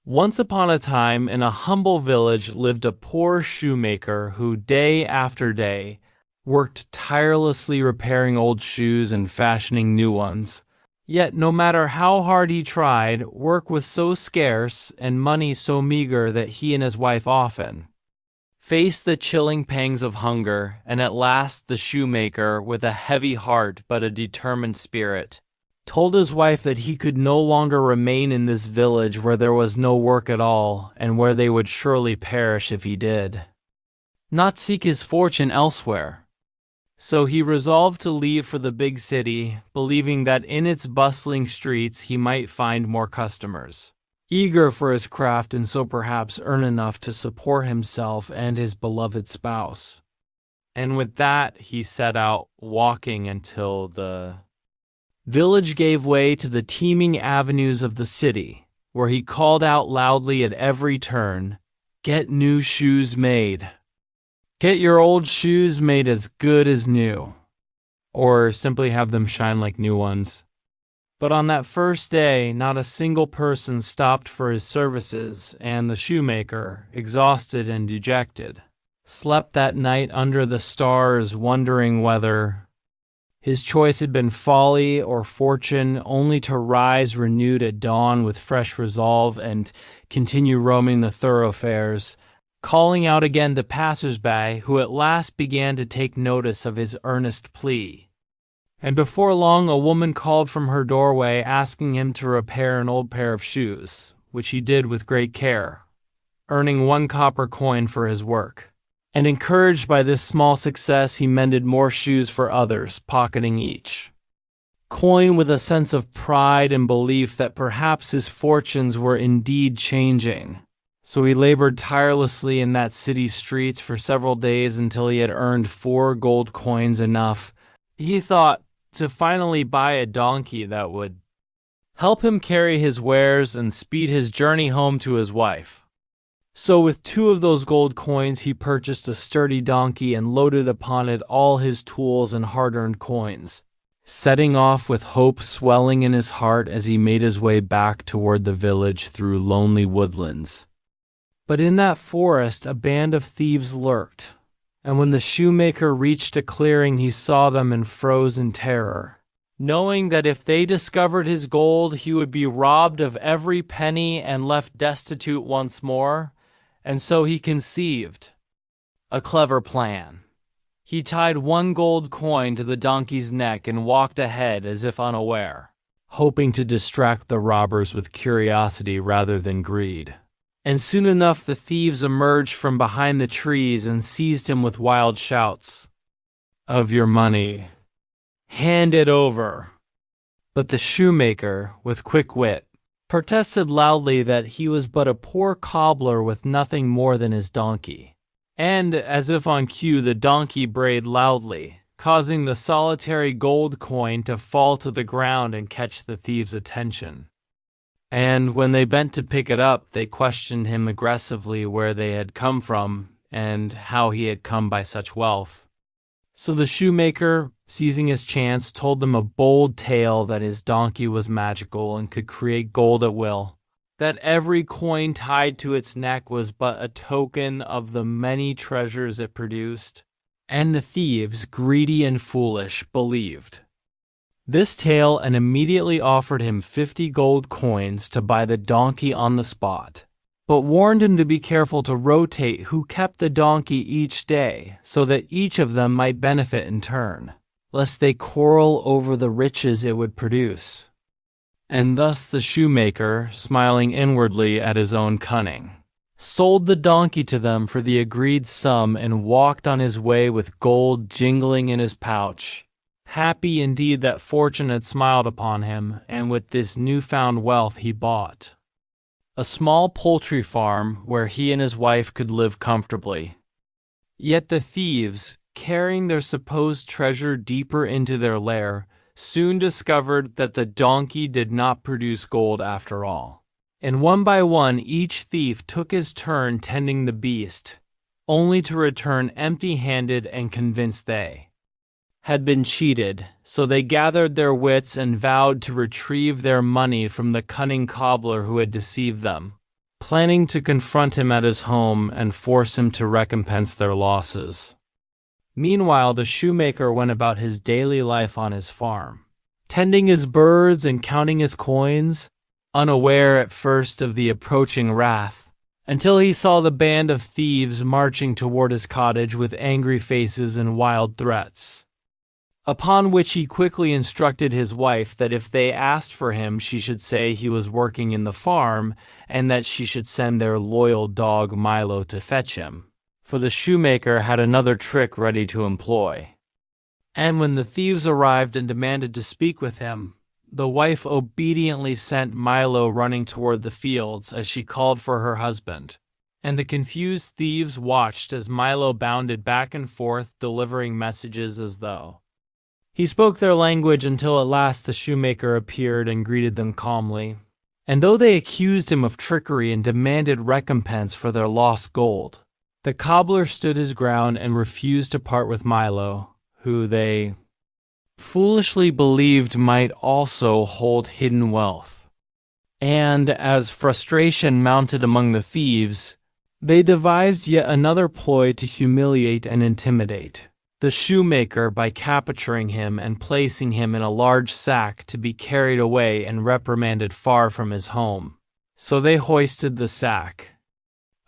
Once upon a time, in a humble village, lived a poor shoemaker who, day after day, worked tirelessly repairing old shoes and fashioning new ones. Yet, no matter how hard he tried, work was so scarce and money so meager that he and his wife often faced the chilling pangs of hunger, and at last the shoemaker, with a heavy heart but a determined spirit, told his wife that he could no longer remain in this village where there was no work at all, and where they would surely perish if he did not seek his fortune elsewhere. So he resolved to leave for the big city, believing that in its bustling streets he might find more customers, eager for his craft and so perhaps earn enough to support himself and his beloved spouse. And with that he set out, walking until the village gave way to the teeming avenues of the city, where he called out loudly at every turn, "Get new shoes made. Get your old shoes made as good as new," or simply have them shine like new ones. But on that first day, not a single person stopped for his services, and the shoemaker, exhausted and dejected, slept that night under the stars, wondering whether his choice had been folly or fortune, only to rise renewed at dawn with fresh resolve and continue roaming the thoroughfares, calling out again to passers-by, who at last began to take notice of his earnest plea. And before long a woman called from her doorway asking him to repair an old pair of shoes, which he did with great care, earning 1 copper coin for his work. And encouraged by this small success, he mended more shoes for others, pocketing each coin with a sense of pride and belief that perhaps his fortunes were indeed changing. So he labored tirelessly in that city's streets for several days until he had earned 4 gold coins, enough, he thought, to finally buy a donkey that would help him carry his wares and speed his journey home to his wife. So with 2 of those gold coins he purchased a sturdy donkey and loaded upon it all his tools and hard-earned coins, setting off with hope swelling in his heart as he made his way back toward the village through lonely woodlands. But in that forest a band of thieves lurked, and when the shoemaker reached a clearing he saw them and froze in terror, knowing that if they discovered his gold he would be robbed of every penny and left destitute once more. And so he conceived a clever plan. He tied 1 gold coin to the donkey's neck and walked ahead as if unaware, hoping to distract the robbers with curiosity rather than greed. And soon enough the thieves emerged from behind the trees and seized him with wild shouts of "Your money! Hand it over!" But the shoemaker, with quick wit, protested loudly that he was but a poor cobbler with nothing more than his donkey. And, as if on cue, the donkey brayed loudly, causing the solitary gold coin to fall to the ground and catch the thieves' attention. And when they bent to pick it up, they questioned him aggressively where they had come from and how he had come by such wealth. So the shoemaker, seizing his chance, told them a bold tale that his donkey was magical and could create gold at will, that every coin tied to its neck was but a token of the many treasures it produced, and the thieves, greedy and foolish, believed this tale and immediately offered him 50 gold coins to buy the donkey on the spot, but warned him to be careful to rotate who kept the donkey each day so that each of them might benefit in turn, lest they quarrel over the riches it would produce. And thus the shoemaker, smiling inwardly at his own cunning, sold the donkey to them for the agreed sum and walked on his way with gold jingling in his pouch, happy indeed that fortune had smiled upon him, and with this newfound wealth he bought a small poultry farm where he and his wife could live comfortably. Yet the thieves, carrying their supposed treasure deeper into their lair, soon discovered that the donkey did not produce gold after all. And one by one each thief took his turn tending the beast, only to return empty-handed and convinced they had been cheated, so they gathered their wits and vowed to retrieve their money from the cunning cobbler who had deceived them. planning to confront him at his home and force him to recompense their losses. Meanwhile, the shoemaker went about his daily life on his farm, tending his birds and counting his coins, unaware at first of the approaching wrath, until he saw the band of thieves marching toward his cottage with angry faces and wild threats. Upon which he quickly instructed his wife that if they asked for him, she should say he was working in the farm and that she should send their loyal dog Milo to fetch him, for the shoemaker had another trick ready to employ. And when the thieves arrived and demanded to speak with him, the wife obediently sent Milo running toward the fields as she called for her husband, and the confused thieves watched as Milo bounded back and forth delivering messages as though he spoke their language, until at last the shoemaker appeared and greeted them calmly. And though they accused him of trickery and demanded recompense for their lost gold, the cobbler stood his ground and refused to part with Milo, who they foolishly believed might also hold hidden wealth. And as frustration mounted among the thieves, they devised yet another ploy to humiliate and intimidate the shoemaker by capturing him and placing him in a large sack to be carried away and reprimanded far from his home. So they hoisted the sack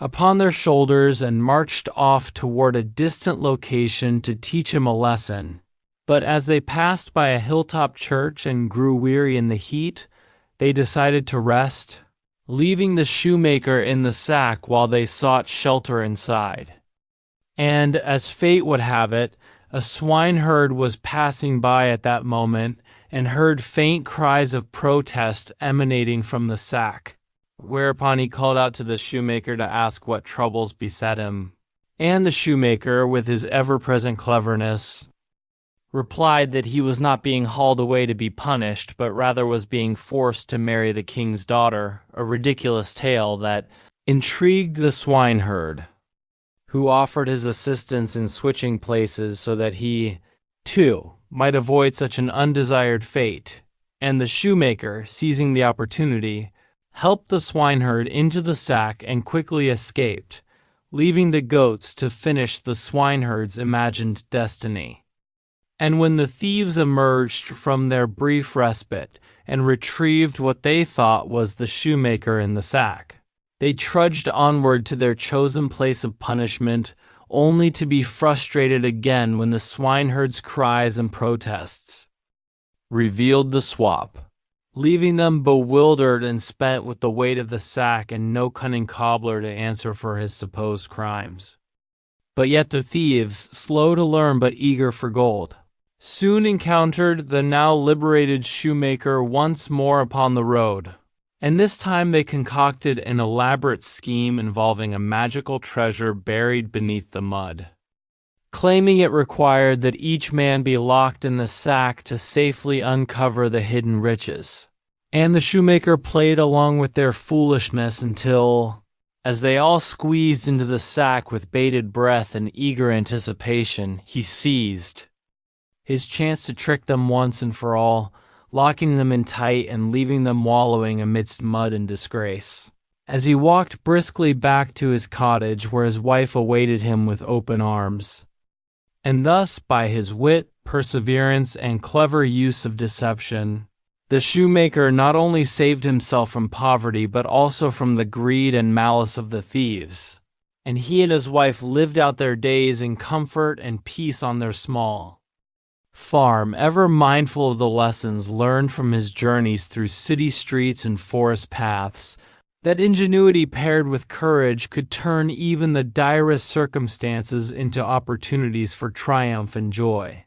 upon their shoulders and marched off toward a distant location to teach him a lesson. But as they passed by a hilltop church and grew weary in the heat, they decided to rest, leaving the shoemaker in the sack while they sought shelter inside. And as fate would have it, a swineherd was passing by at that moment and heard faint cries of protest emanating from the sack, whereupon he called out to the shoemaker to ask what troubles beset him. And the shoemaker, with his ever-present cleverness, replied that he was not being hauled away to be punished, but rather was being forced to marry the king's daughter, a ridiculous tale that intrigued the swineherd, who offered his assistance in switching places so that he, too, might avoid such an undesired fate. And the shoemaker, seizing the opportunity, helped the swineherd into the sack and quickly escaped, leaving the goats to finish the swineherd's imagined destiny. And when the thieves emerged from their brief respite and retrieved what they thought was the shoemaker in the sack, they trudged onward to their chosen place of punishment, only to be frustrated again when the swineherd's cries and protests revealed the swap, leaving them bewildered and spent with the weight of the sack and no cunning cobbler to answer for his supposed crimes. But yet the thieves, slow to learn but eager for gold, soon encountered the now liberated shoemaker once more upon the road. And this time they concocted an elaborate scheme involving a magical treasure buried beneath the mud, claiming it required that each man be locked in the sack to safely uncover the hidden riches. And the shoemaker played along with their foolishness until, as they all squeezed into the sack with bated breath and eager anticipation, he seized his chance to trick them once and for all, locking them in tight and leaving them wallowing amidst mud and disgrace. As he walked briskly back to his cottage where his wife awaited him with open arms. And thus, by his wit, perseverance, and clever use of deception, the shoemaker not only saved himself from poverty but also from the greed and malice of the thieves. And he and his wife lived out their days in comfort and peace on their small farm, ever mindful of the lessons learned from his journeys through city streets and forest paths, that ingenuity paired with courage could turn even the direst circumstances into opportunities for triumph and joy.